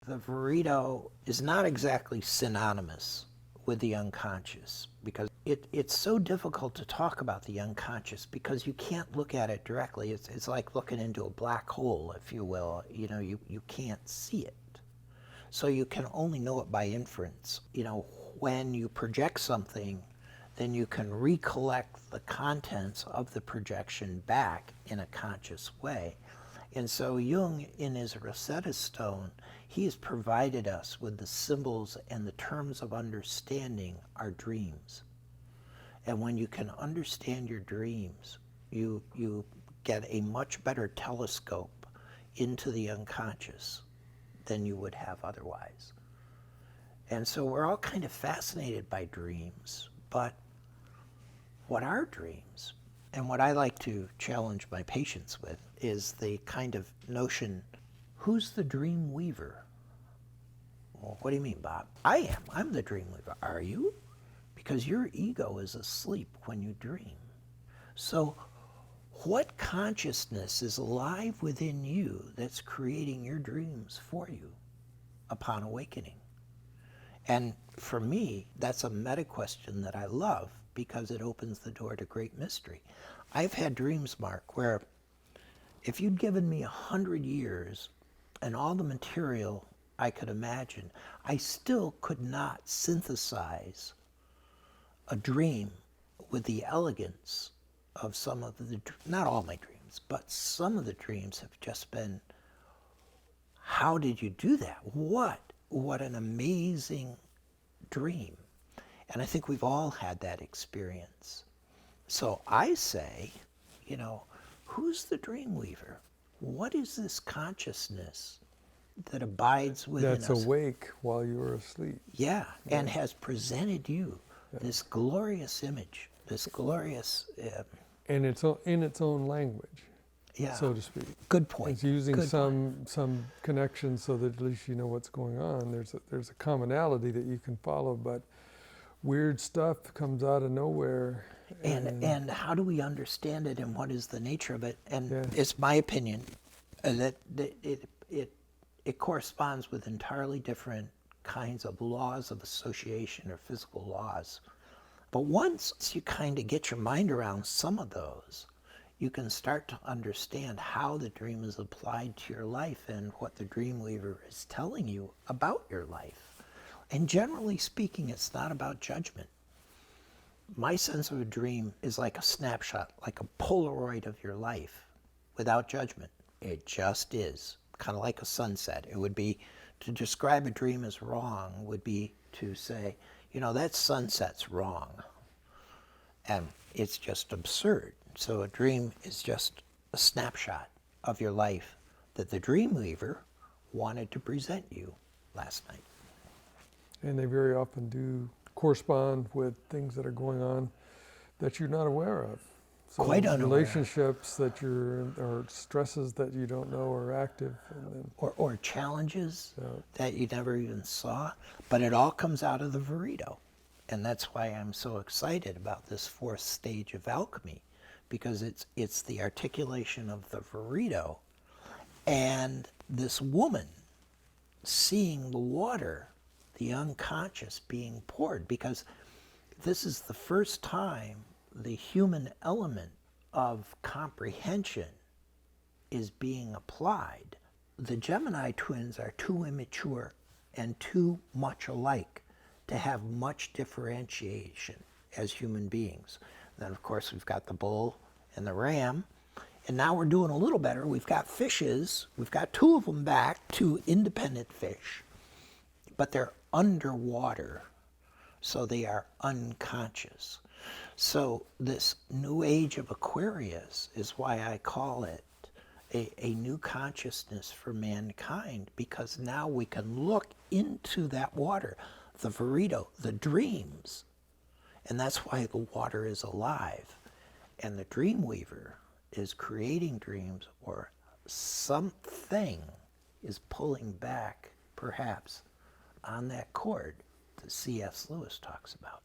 the Verito is not exactly synonymous with the unconscious because it's so difficult to talk about the unconscious because you can't look at it directly. It's like looking into a black hole, if you will. You can't see it. So you can only know it by inference. When you project something, then you can recollect the contents of the projection back in a conscious way. And so Jung, in his Rosetta Stone, he has provided us with the symbols and the terms of understanding our dreams. And when you can understand your dreams, you get a much better telescope into the unconscious than you would have otherwise. And so we're all kind of fascinated by dreams, but what are dreams? And what I like to challenge my patients with is the kind of notion, who's the dream weaver? Well, what do you mean, Bob? I am. I'm the dream weaver. Are you? Because your ego is asleep when you dream. So what consciousness is alive within you that's creating your dreams for you upon awakening? And for me, that's a meta question that I love because it opens the door to great mystery. I've had dreams, Mark, where if you'd given me 100 years and all the material I could imagine, I still could not synthesize a dream with the elegance of some of the, not all my dreams, but some of the dreams have just been, how did you do that? What an amazing dream. And I think we've all had that experience. So I say, who's the dream weaver? What is this consciousness that abides within us? That's awake while you were asleep. Yeah, and has presented you this glorious image, this glorious... and it's in its own language, so to speak. Good point. It's using some connection so that at least you know what's going on. There's a commonality that you can follow, but weird stuff comes out of nowhere. And how do we understand it, and what is the nature of it? And it's my opinion that it corresponds with entirely different kinds of laws of association or physical laws. But once you kind of get your mind around some of those, you can start to understand how the dream is applied to your life and what the dream weaver is telling you about your life. And generally speaking, it's not about judgment. My sense of a dream is like a snapshot, like a Polaroid of your life without judgment. It just is, kind of like a sunset. It would be, to describe a dream as wrong would be to say, that sunset's wrong. And it's just absurd. So a dream is just a snapshot of your life that the dream weaver wanted to present you last night. And they very often do correspond with things that are going on that you're not aware of. So Quite unaware. Relationships that or stresses that you don't know are active. And then, or challenges that you never even saw. But it all comes out of the Verito. And that's why I'm so excited about this fourth stage of alchemy, because it's the articulation of the Verito and this woman seeing the water, the unconscious being poured, because this is the first time the human element of comprehension is being applied. The Gemini twins are too immature and too much alike to have much differentiation as human beings. Then of course we've got the bull and the ram, and now we're doing a little better. We've got fishes, we've got two of them back, two independent fish, but they're underwater, so they are unconscious. So this new age of Aquarius is why I call it a new consciousness for mankind, because now we can look into that water, the Verito, the dreams, and that's why the water is alive. And the dream weaver is creating dreams, or something is pulling back, perhaps, on that cord that C.S. Lewis talks about.